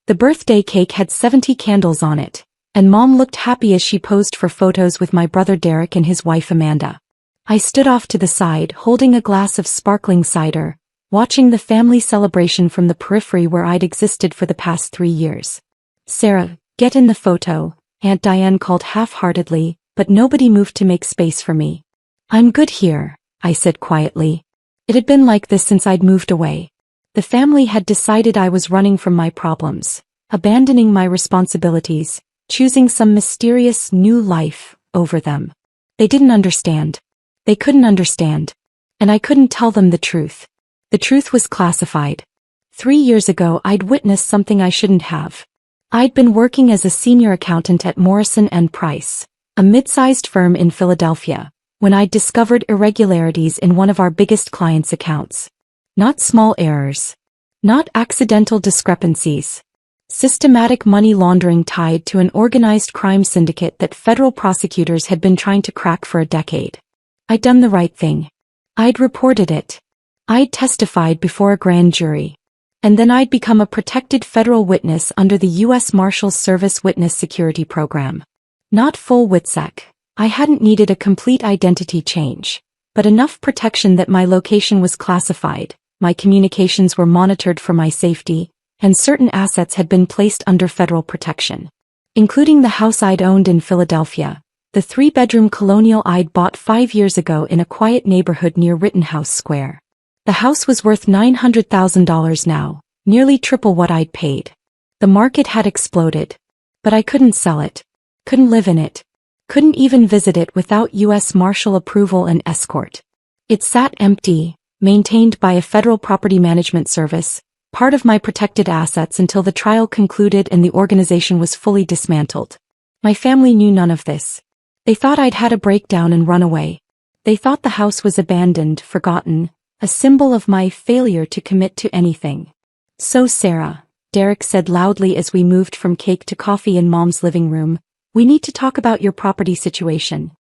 The birthday cake had 70 candles on it, and Mom looked happy as she posed for photos with my brother Derek and his wife Amanda. I stood off to the side holding a glass of sparkling cider, watching the family celebration from the periphery where I'd existed for the past 3 years. "Sarah, get in the photo," Aunt Diane called half-heartedly, but nobody moved to make space for me. "I'm good here," I said quietly. It had been like this since I'd moved away. The family had decided I was running from my problems, abandoning my responsibilities, choosing some mysterious new life over them. They didn't understand. They couldn't understand. And I couldn't tell them the truth. The truth was classified. 3 years ago I'd witnessed something I shouldn't have. I'd been working as a senior accountant at Morrison & Price, a mid-sized firm in Philadelphia, when I'd discovered irregularities in one of our biggest clients' accounts. Not small errors. Not accidental discrepancies. Systematic money laundering tied to an organized crime syndicate that federal prosecutors had been trying to crack for a decade. I'd done the right thing. I'd reported it. I'd testified before a grand jury. And then I'd become a protected federal witness under the U.S. Marshals Service Witness Security Program. Not full WITSEC. I hadn't needed a complete identity change, but enough protection that my location was classified, my communications were monitored for my safety, and certain assets had been placed under federal protection. Including the house I'd owned in Philadelphia, the 3-bedroom colonial I'd bought 5 years ago in a quiet neighborhood near Rittenhouse Square. The house was worth $900,000 now, nearly triple what I'd paid. The market had exploded. But I couldn't sell it. Couldn't live in it. Couldn't even visit it without U.S. Marshal approval and escort. It sat empty, maintained by a federal property management service, part of my protected assets until the trial concluded and the organization was fully dismantled. My family knew none of this. They thought I'd had a breakdown and run away. They thought the house was abandoned, forgotten, a symbol of my failure to commit to anything. "So Sarah," Derek said loudly as we moved from cake to coffee in Mom's living room, "we need to talk about your property situation."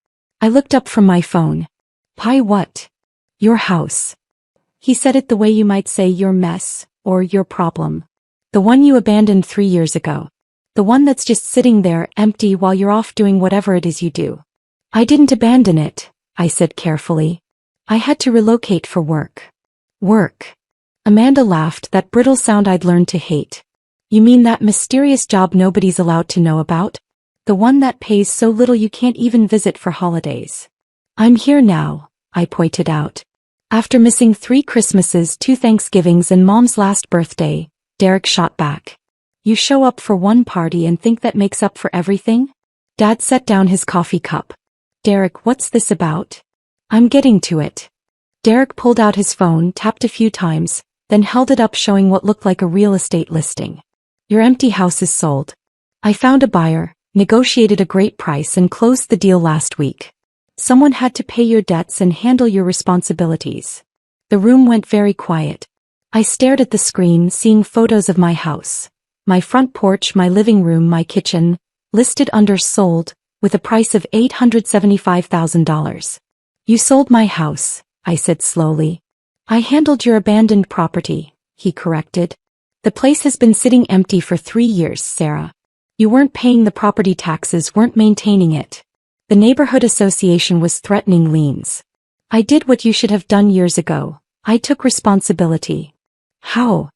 I looked up from my phone. "Pie what?" "Your house." He said it the way you might say your mess, or your problem. "The one you abandoned 3 years ago. The one that's just sitting there empty while you're off doing whatever it is you do." "I didn't abandon it," I said carefully. "I had to relocate for work." "Work?" Amanda laughed, that brittle sound I'd learned to hate. "You mean that mysterious job nobody's allowed to know about? The one that pays so little you can't even visit for holidays?" "I'm here now," I pointed out. "After missing 3 Christmases, 2 Thanksgivings and Mom's last birthday," Derek shot back. "You show up for one party and think that makes up for everything?" Dad set down his coffee cup. "Derek, what's this about?" "I'm getting to it." Derek pulled out his phone, tapped a few times, then held it up showing what looked like a real estate listing. "Your empty house is sold. I found a buyer, negotiated a great price and closed the deal last week. Someone had to pay your debts and handle your responsibilities." The room went very quiet. I stared at the screen, seeing photos of my house. My front porch, my living room, my kitchen, listed under sold, with a price of $875,000. "You sold my house," I said slowly. "I handled your abandoned property," he corrected. "The place has been sitting empty for 3 years, Sarah. You weren't paying the property taxes, weren't maintaining it. The neighborhood association was threatening liens. I did what you should have done years ago. I took responsibility." "How?"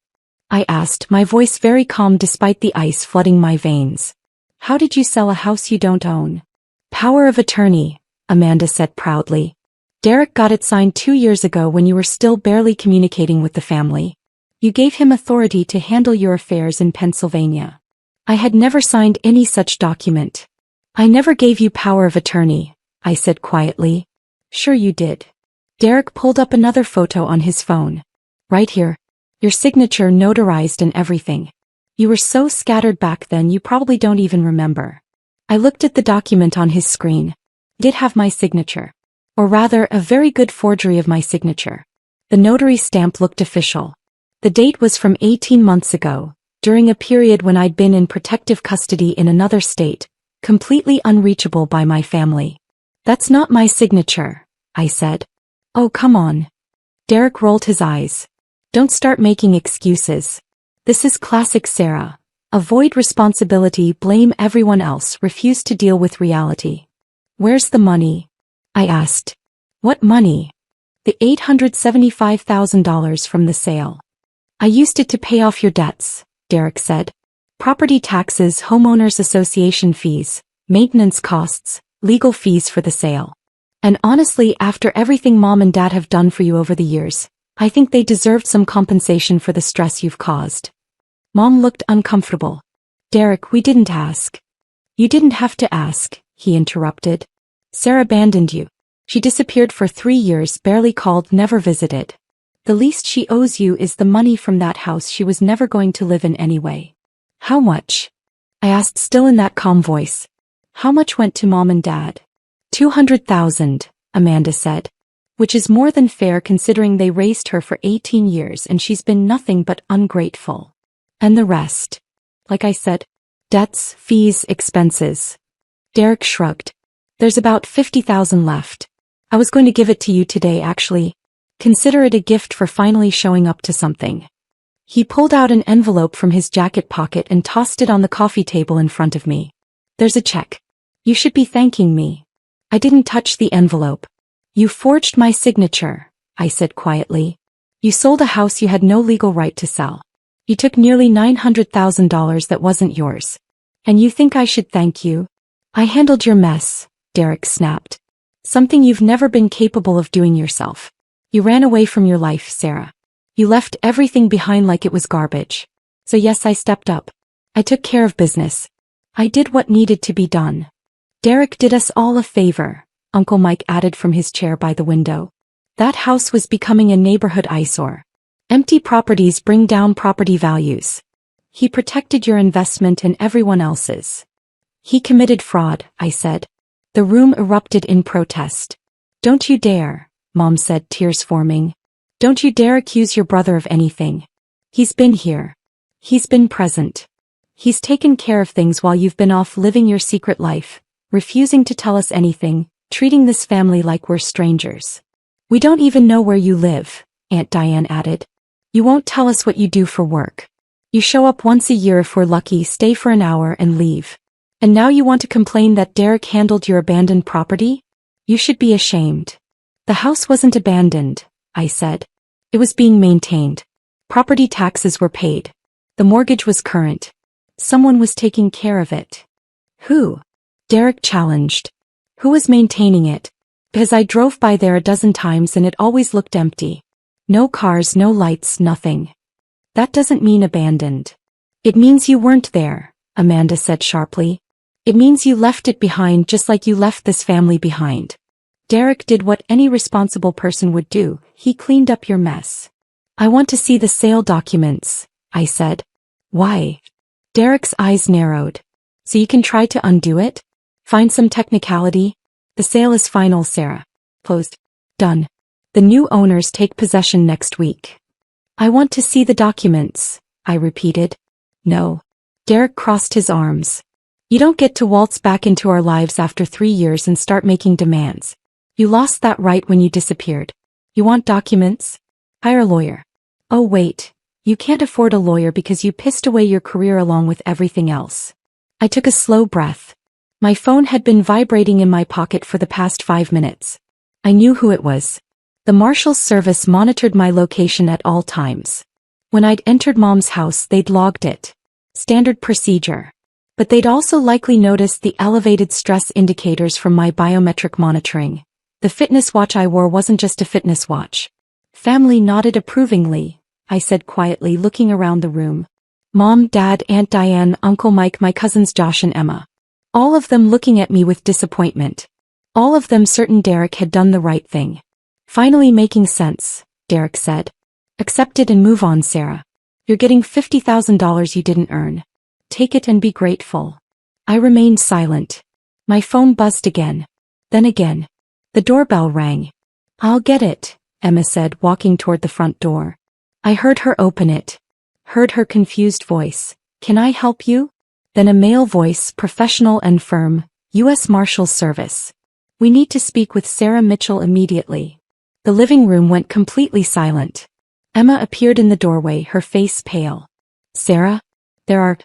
I asked, my voice very calm despite the ice flooding my veins. "How did you sell a house you don't own?" "Power of attorney," Amanda said proudly. "Derek got it signed 2 years ago when you were still barely communicating with the family. You gave him authority to handle your affairs in Pennsylvania." "I had never signed any such document." "I never gave you power of attorney," I said quietly. "Sure you did." Derek pulled up another photo on his phone. "Right here. Your signature notarized and everything. You were so scattered back then you probably don't even remember." I looked at the document on his screen. It did have my signature. Or rather, a very good forgery of my signature. The notary stamp looked official. The date was from 18 months ago, during a period when I'd been in protective custody in another state, completely unreachable by my family. "That's not my signature," I said. "Oh, come on." Derek rolled his eyes. "Don't start making excuses. This is classic Sarah. Avoid responsibility, blame everyone else, refuse to deal with reality. Where's the money? I asked. What money? The $875,000 from the sale. I used it to pay off your debts, Derek said. Property taxes, homeowners association fees, maintenance costs, legal fees for the sale. And honestly, after everything Mom and Dad have done for you over the years, I think they deserved some compensation for the stress you've caused. Mom looked uncomfortable. Derek, we didn't ask. You didn't have to ask, he interrupted. Sarah abandoned you. She disappeared for 3 years, barely called, never visited. The least she owes you is the money from that house she was never going to live in anyway. How much? I asked, still in that calm voice. How much went to Mom and Dad? $200,000, Amanda said. Which is more than fair considering they raised her for 18 years and she's been nothing but ungrateful. And the rest? Like I said, debts, fees, expenses. Derek shrugged. There's about $50,000 left. I was going to give it to you today, actually. Consider it a gift for finally showing up to something. He pulled out an envelope from his jacket pocket and tossed it on the coffee table in front of me. There's a check. You should be thanking me. I didn't touch the envelope. You forged my signature, I said quietly. You sold a house you had no legal right to sell. You took nearly $900,000 that wasn't yours. And you think I should thank you? I handled your mess, Derek snapped. Something you've never been capable of doing yourself. You ran away from your life, Sarah. You left everything behind like it was garbage. So yes, I stepped up. I took care of business. I did what needed to be done. Derek did us all a favor, Uncle Mike added from his chair by the window. That house was becoming a neighborhood eyesore. Empty properties bring down property values. He protected your investment and everyone else's. He committed fraud, I said. The room erupted in protest. Don't you dare, Mom said, tears forming. Don't you dare accuse your brother of anything. He's been here. He's been present. He's taken care of things while you've been off living your secret life, refusing to tell us anything, treating this family like we're strangers. We don't even know where you live, Aunt Diane added. You won't tell us what you do for work. You show up once a year if we're lucky, stay for an hour and leave. And now you want to complain that Derek handled your abandoned property? You should be ashamed. The house wasn't abandoned, I said. It was being maintained. Property taxes were paid. The mortgage was current. Someone was taking care of it. Who? Derek challenged. Who was maintaining it? Because I drove by there a dozen times and it always looked empty. No cars, no lights, nothing. That doesn't mean abandoned. It means you weren't there, Amanda said sharply. It means you left it behind just like you left this family behind. Derek did what any responsible person would do, he cleaned up your mess. I want to see the sale documents, I said. Why? Derek's eyes narrowed. So you can try to undo it? Find some technicality? The sale is final, Sarah. Closed. Done. The new owners take possession next week. I want to see the documents, I repeated. No. Derek crossed his arms. You don't get to waltz back into our lives after 3 years and start making demands. You lost that right when you disappeared. You want documents? Hire a lawyer. Oh wait, you can't afford a lawyer because you pissed away your career along with everything else. I took a slow breath. My phone had been vibrating in my pocket for the past 5 minutes. I knew who it was. The Marshal's service monitored my location at all times. When I'd entered Mom's house, they'd logged it. Standard procedure. But they'd also likely noticed the elevated stress indicators from my biometric monitoring. The fitness watch I wore wasn't just a fitness watch. Family nodded approvingly, I said quietly, looking around the room. Mom, Dad, Aunt Diane, Uncle Mike, my cousins Josh and Emma. All of them looking at me with disappointment. All of them certain Derek had done the right thing. Finally making sense, Derek said. Accept it and move on, Sarah. You're getting $50,000 you didn't earn. Take it and be grateful. I remained silent. My phone buzzed again. Then again. The doorbell rang. I'll get it, Emma said, walking toward the front door. I heard her open it. Heard her confused voice. Can I help you? Then a male voice, professional and firm. U.S. Marshals Service. We need to speak with Sarah Mitchell immediately. The living room went completely silent. Emma appeared in the doorway, her face pale. Sarah? There are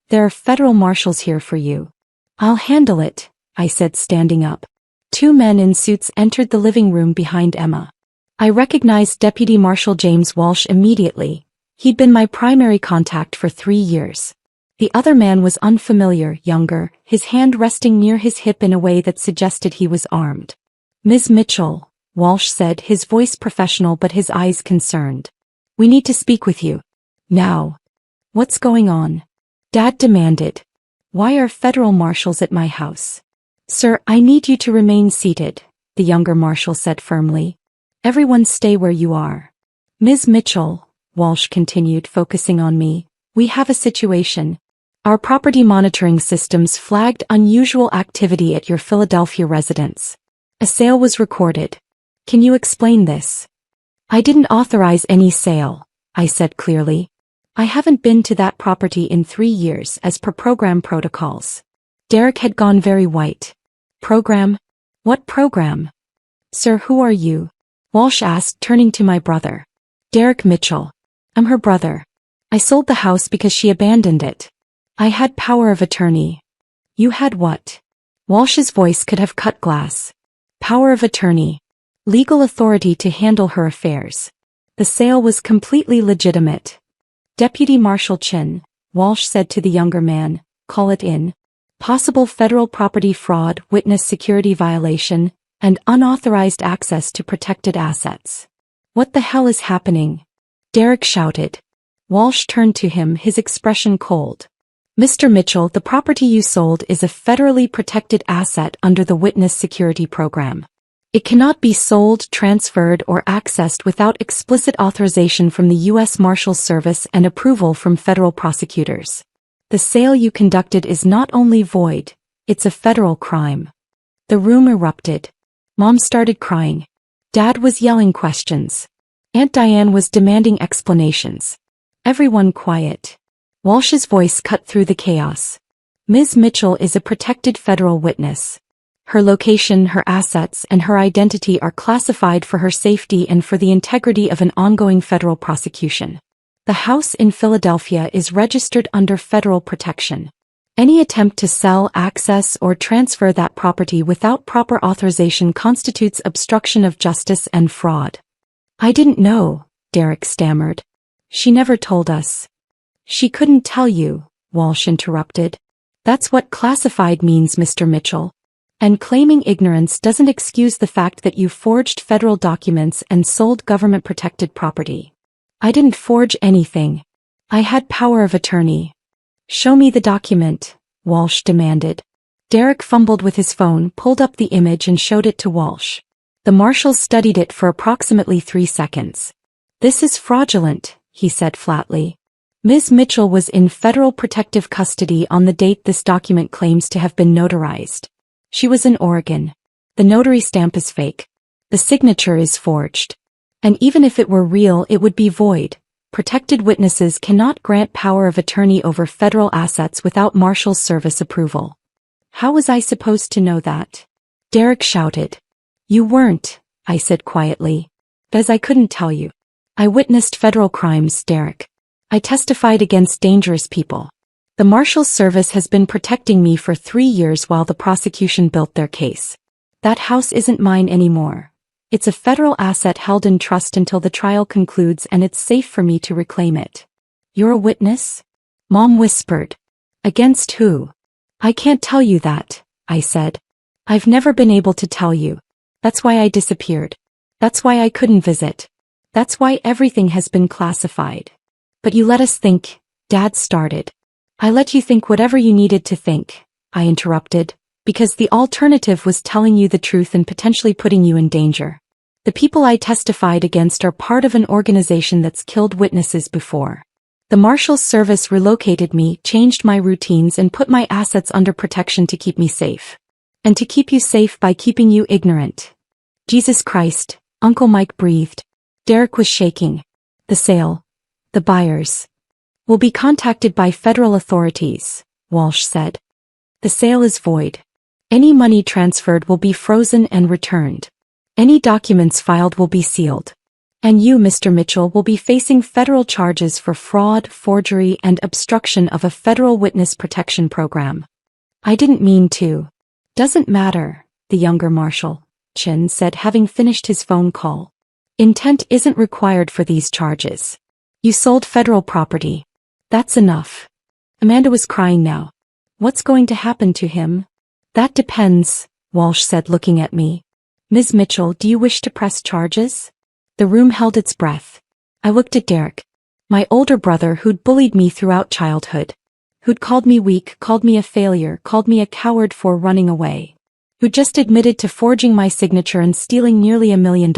There are federal marshals here for you. I'll handle it, I said, standing up. Two men in suits entered the living room behind Emma. I recognized Deputy Marshal James Walsh immediately. He'd been my primary contact for 3 years. The other man was unfamiliar, younger, his hand resting near his hip in a way that suggested he was armed. Ms. Mitchell, Walsh said, his voice professional but his eyes concerned. We need to speak with you. Now. What's going on? Dad demanded. Why are federal marshals at my house? Sir, I need you to remain seated, the younger marshal said firmly. Everyone stay where you are. Ms. Mitchell, Walsh continued, focusing on me, we have a situation. Our property monitoring systems flagged unusual activity at your Philadelphia residence. A sale was recorded. Can you explain this? I didn't authorize any sale, I said clearly. I haven't been to that property in 3 years as per program protocols. Derek had gone very white. Program? What program? Sir, who are you? Walsh asked, turning to my brother. Derek Mitchell. I'm her brother. I sold the house because she abandoned it. I had power of attorney. You had what? Walsh's voice could have cut glass. Power of attorney. Legal authority to handle her affairs. The sale was completely legitimate. Deputy Marshal Chin, Walsh said to the younger man, call it in. Possible federal property fraud, witness security violation, and unauthorized access to protected assets. What the hell is happening? Derek shouted. Walsh turned to him, his expression cold. Mr. Mitchell, the property you sold is a federally protected asset under the Witness Security Program. It cannot be sold, transferred, or accessed without explicit authorization from the U.S. Marshals Service and approval from federal prosecutors. The sale you conducted is not only void, it's a federal crime. The room erupted. Mom started crying. Dad was yelling questions. Aunt Diane was demanding explanations. Everyone quiet. Walsh's voice cut through the chaos. Ms. Mitchell is a protected federal witness. Her location, her assets, and her identity are classified for her safety and for the integrity of an ongoing federal prosecution. The house in Philadelphia is registered under federal protection. Any attempt to sell, access, or transfer that property without proper authorization constitutes obstruction of justice and fraud. I didn't know, Derek stammered. She never told us. She couldn't tell you, Walsh interrupted. That's what classified means, Mr. Mitchell. And claiming ignorance doesn't excuse the fact that you forged federal documents and sold government-protected property. I didn't forge anything. I had power of attorney. Show me the document, Walsh demanded. Derek fumbled with his phone, pulled up the image and showed it to Walsh. The marshals studied it for approximately 3 seconds. This is fraudulent, he said flatly. Ms. Mitchell was in federal protective custody on the date this document claims to have been notarized. She was in Oregon. The notary stamp is fake. The signature is forged. And even if it were real, it would be void. Protected witnesses cannot grant power of attorney over federal assets without Marshals Service approval. How was I supposed to know that? Derek shouted. You weren't, I said quietly. Because I couldn't tell you. I witnessed federal crimes, Derek. I testified against dangerous people. The Marshals Service has been protecting me for 3 years while the prosecution built their case. That house isn't mine anymore. It's a federal asset held in trust until the trial concludes, and it's safe for me to reclaim it. You're a witness? Mom whispered. Against who? I can't tell you that, I said. I've never been able to tell you. That's why I disappeared. That's why I couldn't visit. That's why everything has been classified. But you let us think, Dad started. I let you think whatever you needed to think, I interrupted, because the alternative was telling you the truth and potentially putting you in danger. The people I testified against are part of an organization that's killed witnesses before. The Marshals Service relocated me, changed my routines, and put my assets under protection to keep me safe. And to keep you safe by keeping you ignorant. Jesus Christ, Uncle Mike breathed. Derek was shaking. The sale. The buyers. Will be contacted by federal authorities, Walsh said. The sale is void. Any money transferred will be frozen and returned. Any documents filed will be sealed. And you, Mr. Mitchell, will be facing federal charges for fraud, forgery, and obstruction of a federal witness protection program. I didn't mean to. Doesn't matter, the younger Marshal, Chin said, having finished his phone call. Intent isn't required for these charges. You sold federal property. That's enough. Amanda was crying now. What's going to happen to him? That depends, Walsh said, looking at me. Ms. Mitchell, do you wish to press charges? The room held its breath. I looked at Derek. My older brother who'd bullied me throughout childhood. Who'd called me weak, called me a failure, called me a coward for running away. Who just admitted to forging my signature and stealing nearly $1 million.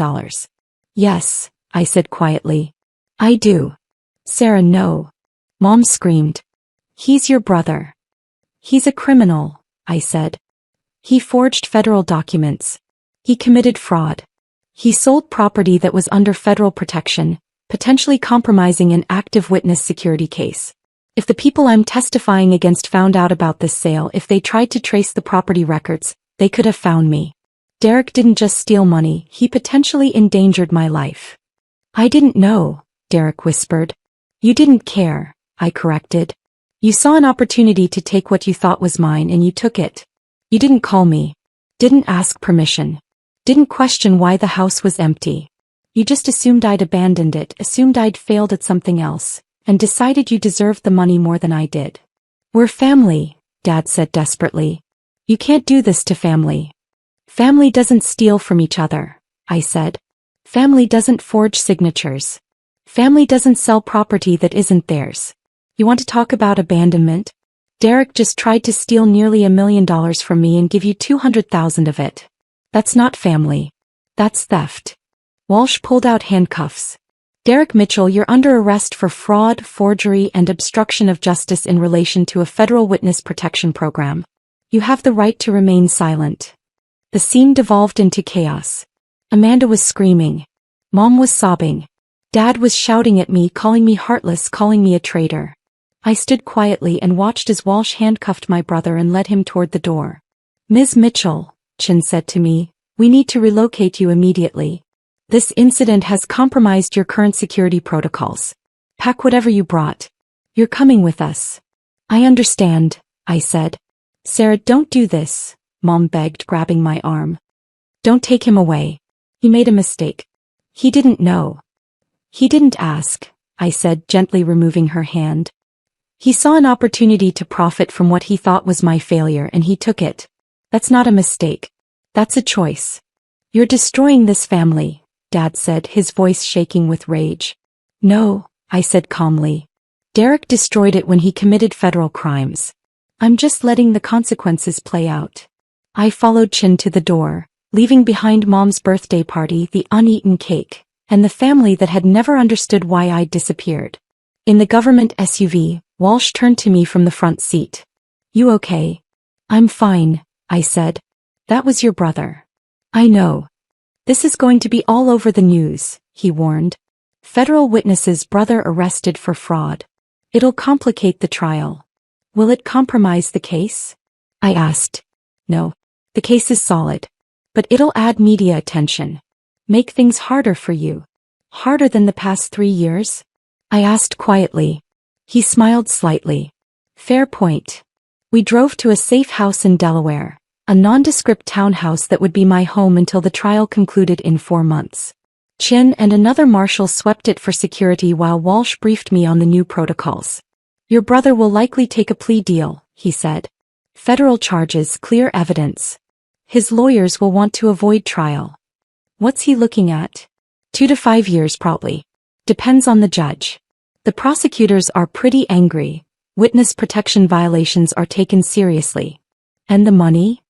Yes, I said quietly. I do. Sarah, no. Mom screamed. He's your brother. He's a criminal, I said. He forged federal documents. He committed fraud. He sold property that was under federal protection, potentially compromising an active witness security case. If the people I'm testifying against found out about this sale, if they tried to trace the property records, they could have found me. Derek didn't just steal money, he potentially endangered my life. I didn't know, Derek whispered. You didn't care, I corrected. You saw an opportunity to take what you thought was mine and you took it. You didn't call me. Didn't ask permission. Didn't question why the house was empty. You just assumed I'd abandoned it, assumed I'd failed at something else, and decided you deserved the money more than I did. We're family, Dad said desperately. You can't do this to family. Family doesn't steal from each other, I said. Family doesn't forge signatures. Family doesn't sell property that isn't theirs. You want to talk about abandonment? Derek just tried to steal nearly $1 million from me and give you $200,000 of it. That's not family. That's theft. Walsh pulled out handcuffs. Derek Mitchell, you're under arrest for fraud, forgery, and obstruction of justice in relation to a federal witness protection program. You have the right to remain silent. The scene devolved into chaos. Amanda was screaming. Mom was sobbing. Dad was shouting at me, calling me heartless, calling me a traitor. I stood quietly and watched as Walsh handcuffed my brother and led him toward the door. Ms. Mitchell, Chin said to me, we need to relocate you immediately. This incident has compromised your current security protocols. Pack whatever you brought. You're coming with us. I understand, I said. Sarah, don't do this, Mom begged, grabbing my arm. Don't take him away. He made a mistake. He didn't know. He didn't ask, I said, gently removing her hand. He saw an opportunity to profit from what he thought was my failure and he took it. That's not a mistake. That's a choice. You're destroying this family, Dad said, his voice shaking with rage. No, I said calmly. Derek destroyed it when he committed federal crimes. I'm just letting the consequences play out. I followed Chin to the door, leaving behind Mom's birthday party, the uneaten cake, and the family that had never understood why I'd disappeared. In the government SUV, Walsh turned to me from the front seat. You okay? I'm fine, I said. That was your brother. I know. This is going to be all over the news, he warned. Federal witnesses' brother arrested for fraud. It'll complicate the trial. Will it compromise the case? I asked. No. The case is solid. But it'll add media attention. Make things harder for you. Harder than the past 3 years? I asked quietly. He smiled slightly. Fair point. We drove to a safe house in Delaware, a nondescript townhouse that would be my home until the trial concluded in 4 months. Chin and another marshal swept it for security while Walsh briefed me on the new protocols. Your brother will likely take a plea deal, he said. Federal charges, clear evidence. His lawyers will want to avoid trial. What's he looking at? 2 to 5 years probably. Depends on the judge. The prosecutors are pretty angry. Witness protection violations are taken seriously. And the money?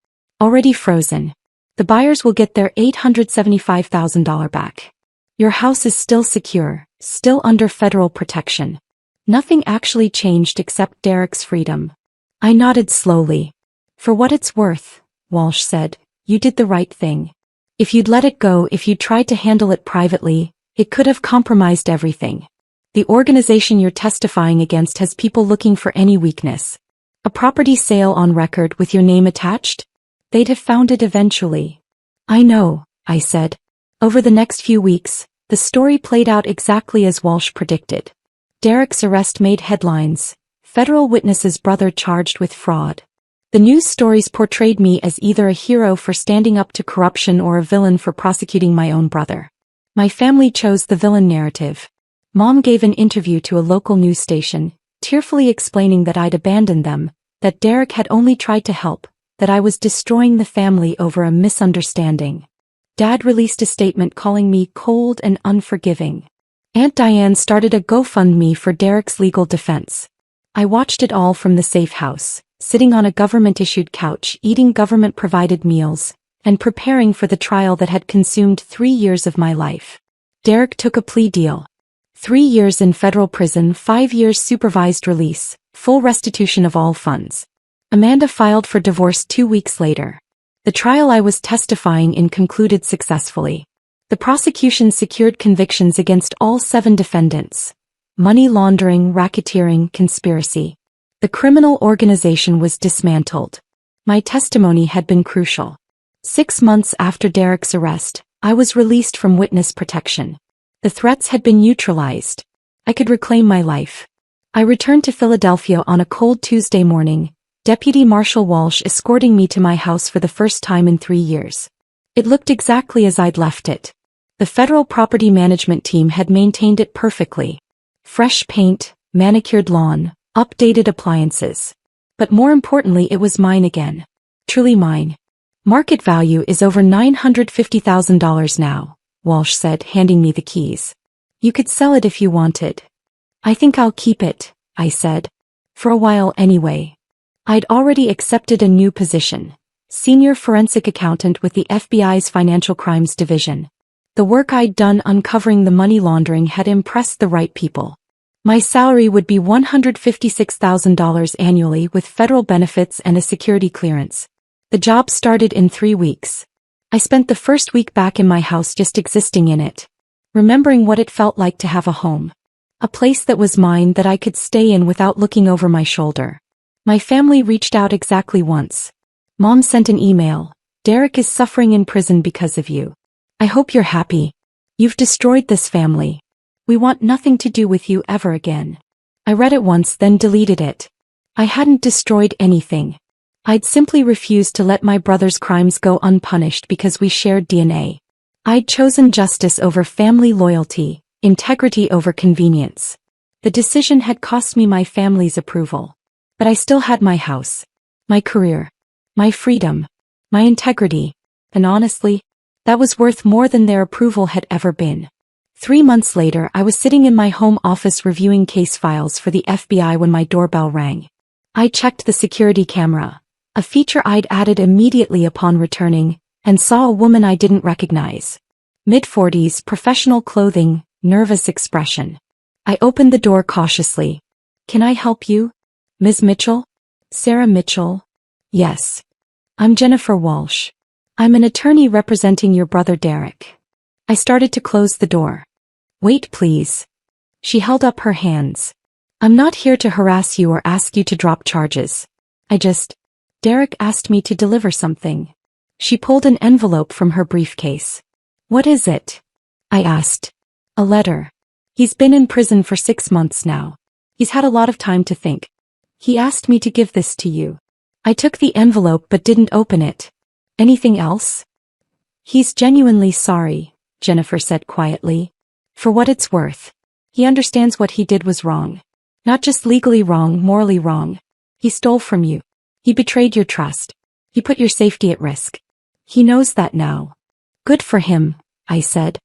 Already frozen. The buyers will get their $875,000 back. Your house is still secure, still under federal protection. Nothing actually changed except Derek's freedom. I nodded slowly. For what it's worth, Walsh said, you did the right thing. If you'd let it go, if you'd tried to handle it privately, it could have compromised everything. The organization you're testifying against has people looking for any weakness. A property sale on record with your name attached? They'd have found it eventually. I know, I said. Over the next few weeks, The story played out exactly as Walsh predicted. Derek's arrest made headlines. Federal witness's brother charged with fraud. The news stories portrayed me as either a hero for standing up to corruption or a villain for prosecuting my own brother. My family chose the villain narrative. Mom gave an interview to a local news station, tearfully explaining that I'd abandoned them, that Derek had only tried to help, that I was destroying the family over a misunderstanding. Dad released a statement calling me cold and unforgiving. Aunt Diane started a GoFundMe for Derek's legal defense. I watched it all from the safe house, sitting on a government-issued couch, eating government-provided meals, and preparing for the trial that had consumed 3 years of my life. Derek took a plea deal. 3 years in federal prison, 5 years supervised release, full restitution of all funds. Amanda filed for divorce 2 weeks later. The trial I was testifying in concluded successfully. The prosecution secured convictions against all 7 defendants. Money laundering, racketeering, conspiracy. The criminal organization was dismantled. My testimony had been crucial. 6 months after Derek's arrest, I was released from witness protection. The threats had been neutralized. I could reclaim my life. I returned to Philadelphia on a cold Tuesday morning, Deputy Marshal Walsh escorting me to my house for the first time in 3 years. It looked exactly as I'd left it. The federal property management team had maintained it perfectly. Fresh paint, manicured lawn, updated appliances. But more importantly, it was mine again. Truly mine. Market value is over $950,000 now, Walsh said, handing me the keys. You could sell it if you wanted. I think I'll keep it, I said. For a while anyway. I'd already accepted a new position. Senior forensic accountant with the FBI's Financial Crimes Division. The work I'd done uncovering the money laundering had impressed the right people. My salary would be $156,000 annually with federal benefits and a security clearance. The job started in 3 weeks. I spent the first week back in my house just existing in it. Remembering what it felt like to have a home. A place that was mine that I could stay in without looking over my shoulder. My family reached out exactly once. Mom sent an email. Derek is suffering in prison because of you. I hope you're happy. You've destroyed this family. We want nothing to do with you ever again. I read it once, then deleted it. I hadn't destroyed anything. I'd simply refused to let my brother's crimes go unpunished because we shared DNA. I'd chosen justice over family loyalty, integrity over convenience. The decision had cost me my family's approval. But I still had my house, my career, my freedom, my integrity, and honestly, that was worth more than their approval had ever been. 3 months later, I was sitting in my home office reviewing case files for the FBI when my doorbell rang. I checked the security camera, a feature I'd added immediately upon returning, and saw a woman I didn't recognize. Mid-40s, professional clothing, nervous expression. I opened the door cautiously. Can I help you? Ms. Mitchell? Sarah Mitchell? Yes. I'm Jennifer Walsh. I'm an attorney representing your brother Derek. I started to close the door. Wait, please. She held up her hands. I'm not here to harass you or ask you to drop charges. Derek asked me to deliver something. She pulled an envelope from her briefcase. What is it? I asked. A letter. He's been in prison for 6 months now. He's had a lot of time to think. He asked me to give this to you. I took the envelope but didn't open it. Anything else? He's genuinely sorry, Jennifer said quietly. For what it's worth. He understands what he did was wrong. Not just legally wrong, morally wrong. He stole from you. He betrayed your trust. He put your safety at risk. He knows that now. Good for him, I said.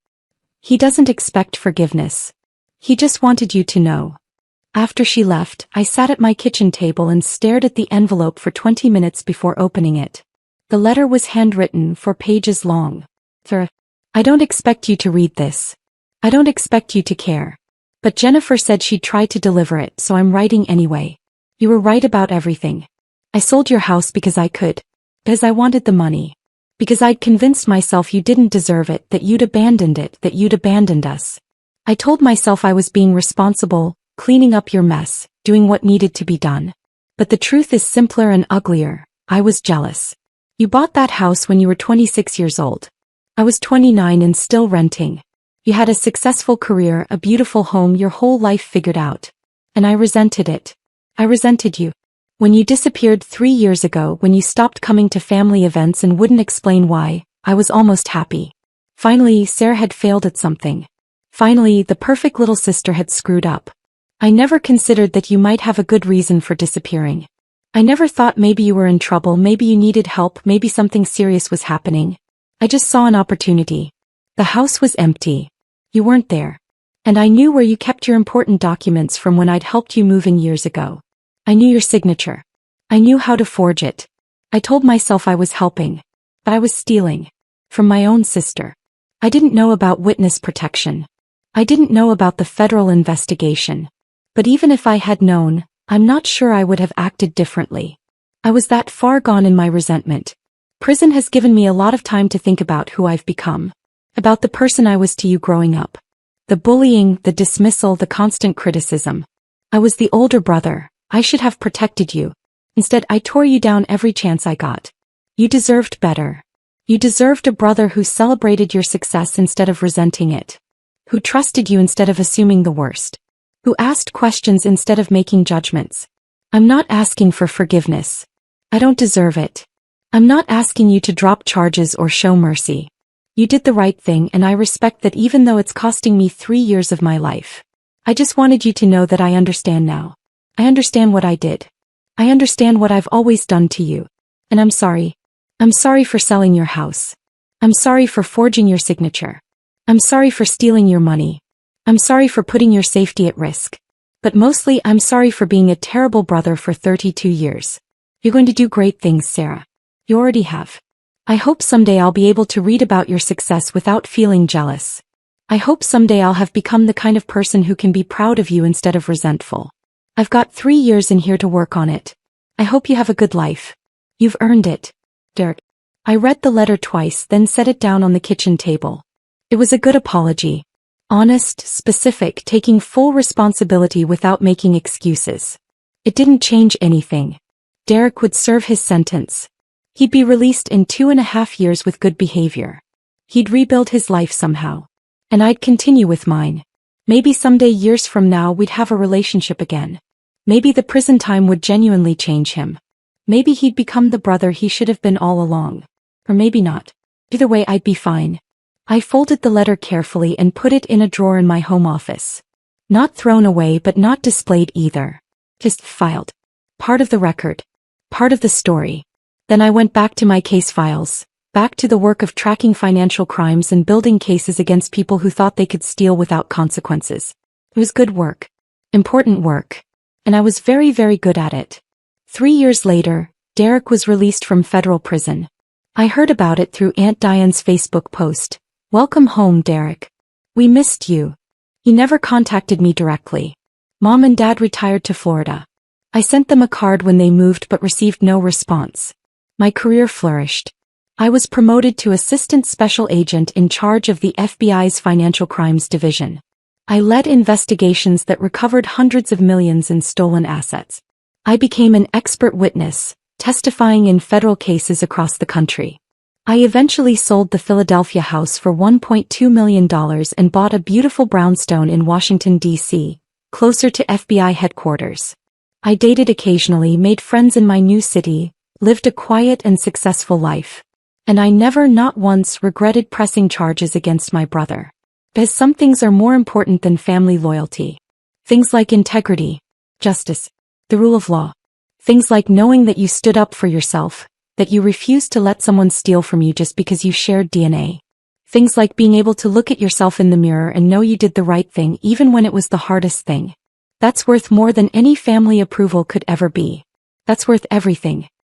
He doesn't expect forgiveness. He just wanted you to know. After she left, I sat at my kitchen table and stared at the envelope for 20 minutes before opening it. The letter was handwritten, 4 pages long. I don't expect you to read this. I don't expect you to care. But Jennifer said she'd try to deliver it, so I'm writing anyway. You were right about everything. I sold your house because I could. Because I wanted the money. Because I'd convinced myself you didn't deserve it, that you'd abandoned it, that you'd abandoned us. I told myself I was being responsible, cleaning up your mess, doing what needed to be done. But the truth is simpler and uglier. I was jealous. You bought that house when you were 26 years old. I was 29 and still renting. You had a successful career, a beautiful home, your whole life figured out. And I resented it. I resented you. When you disappeared 3 years ago, when you stopped coming to family events and wouldn't explain why, I was almost happy. Finally, Sarah had failed at something. Finally, the perfect little sister had screwed up. I never considered that you might have a good reason for disappearing. I never thought maybe you were in trouble, maybe you needed help, maybe something serious was happening. I just saw an opportunity. The house was empty. You weren't there. And I knew where you kept your important documents from when I'd helped you move in years ago. I knew your signature. I knew how to forge it. I told myself I was helping. But I was stealing. From my own sister. I didn't know about witness protection. I didn't know about the federal investigation. But even if I had known, I'm not sure I would have acted differently. I was that far gone in my resentment. Prison has given me a lot of time to think about who I've become. About the person I was to you growing up. The bullying, the dismissal, the constant criticism. I was the older brother. I should have protected you. Instead, I tore you down every chance I got. You deserved better. You deserved a brother who celebrated your success instead of resenting it. Who trusted you instead of assuming the worst. Who asked questions instead of making judgments. I'm not asking for forgiveness. I don't deserve it. I'm not asking you to drop charges or show mercy. You did the right thing, and I respect that, even though it's costing me 3 years of my life. I just wanted you to know that I understand now. I understand what I did. I understand what I've always done to you. And I'm sorry. I'm sorry for selling your house. I'm sorry for forging your signature. I'm sorry for stealing your money. I'm sorry for putting your safety at risk. But mostly, I'm sorry for being a terrible brother for 32 years. You're going to do great things, Sarah. You already have. I hope someday I'll be able to read about your success without feeling jealous. I hope someday I'll have become the kind of person who can be proud of you instead of resentful. I've got 3 years in here to work on it. I hope you have a good life. You've earned it. Derek. I read the letter twice, then set it down on the kitchen table. It was a good apology. Honest, specific, taking full responsibility without making excuses. It didn't change anything. Derek would serve his sentence. He'd be released in 2.5 years with good behavior. He'd rebuild his life somehow. And I'd continue with mine. Maybe someday, years from now, we'd have a relationship again. Maybe the prison time would genuinely change him. Maybe he'd become the brother he should have been all along. Or maybe not. Either way, I'd be fine. I folded the letter carefully and put it in a drawer in my home office. Not thrown away, but not displayed either. Just filed. Part of the record. Part of the story. Then I went back to my case files. Back to the work of tracking financial crimes and building cases against people who thought they could steal without consequences. It was good work. Important work. And I was very, very good at it. 3 years later, Derek was released from federal prison. I heard about it through Aunt Diane's Facebook post. Welcome home, Derek. We missed you. He never contacted me directly. Mom and Dad retired to Florida. I sent them a card when they moved but received no response. My career flourished. I was promoted to Assistant Special Agent in charge of the FBI's Financial Crimes Division. I led investigations that recovered hundreds of millions in stolen assets. I became an expert witness, testifying in federal cases across the country. I eventually sold the Philadelphia house for $1.2 million and bought a beautiful brownstone in Washington, D.C., closer to FBI headquarters. I dated occasionally, made friends in my new city, lived a quiet and successful life. And I never, not once, regretted pressing charges against my brother. Because some things are more important than family loyalty. Things like integrity, justice, the rule of law. Things like knowing that you stood up for yourself, that you refused to let someone steal from you just because you shared DNA. Things like being able to look at yourself in the mirror and know you did the right thing even when it was the hardest thing. That's worth more than any family approval could ever be. That's worth everything.